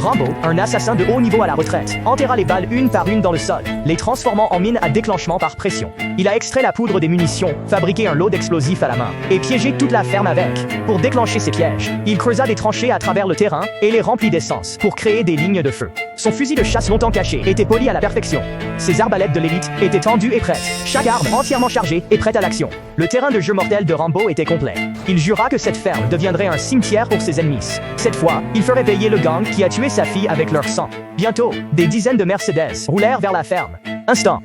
Rambo, un assassin de haut niveau à la retraite, enterra les balles une par une dans le sol, les transformant en mines à déclenchement par pression. Il a extrait la poudre des munitions, fabriqué un lot d'explosifs à la main, et piégé toute la ferme avec. Pour déclencher ses pièges, il creusa des tranchées à travers le terrain, et les remplit d'essence, pour créer des lignes de feu. Son fusil de chasse longtemps caché était poli à la perfection. Ses arbalètes de l'élite étaient tendues et prêtes, chaque arme entièrement chargée et prête à l'action. Le terrain de jeu mortel de Rambo était complet. Il jura que cette ferme deviendrait un cimetière pour ses ennemis. Cette fois, il ferait payer le gang qui a tué sa fille avec leur sang. Bientôt, des dizaines de Mercedes roulèrent vers la ferme. Instant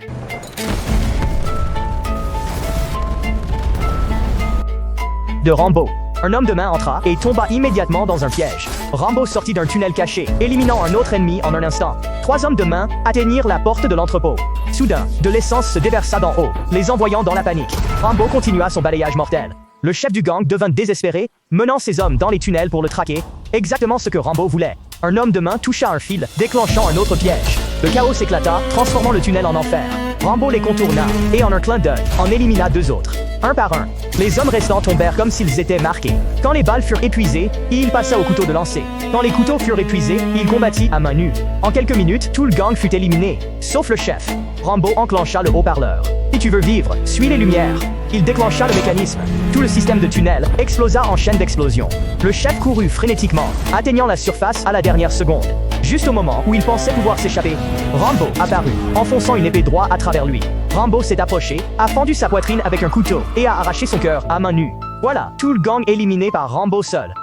de Rambo. Un homme de main entra et tomba immédiatement dans un piège. Rambo sortit d'un tunnel caché, éliminant un autre ennemi en un instant. 3 hommes de main atteignirent la porte de l'entrepôt. Soudain, de l'essence se déversa d'en haut, les envoyant dans la panique. Rambo continua son balayage mortel. Le chef du gang devint désespéré, menant ses hommes dans les tunnels pour le traquer, exactement ce que Rambo voulait. Un homme de main toucha un fil, déclenchant un autre piège. Le chaos s'éclata, transformant le tunnel en enfer. Rambo les contourna, et en un clin d'œil, en élimina 2 autres. Un par un, les hommes restants tombèrent comme s'ils étaient marqués. Quand les balles furent épuisées, il passa au couteau de lancer. Quand les couteaux furent épuisés, il combattit à main nue. En quelques minutes, tout le gang fut éliminé, sauf le chef. Rambo enclencha le haut-parleur. Si tu veux vivre, suis les lumières. Il déclencha le mécanisme. Tout le système de tunnel explosa en chaîne d'explosion. Le chef courut frénétiquement, atteignant la surface à la dernière seconde. Juste au moment où il pensait pouvoir s'échapper, Rambo apparut, enfonçant une épée droite à travers lui. Rambo s'est approché, a fendu sa poitrine avec un couteau, et a arraché son cœur à main nue. Voilà, tout le gang éliminé par Rambo seul.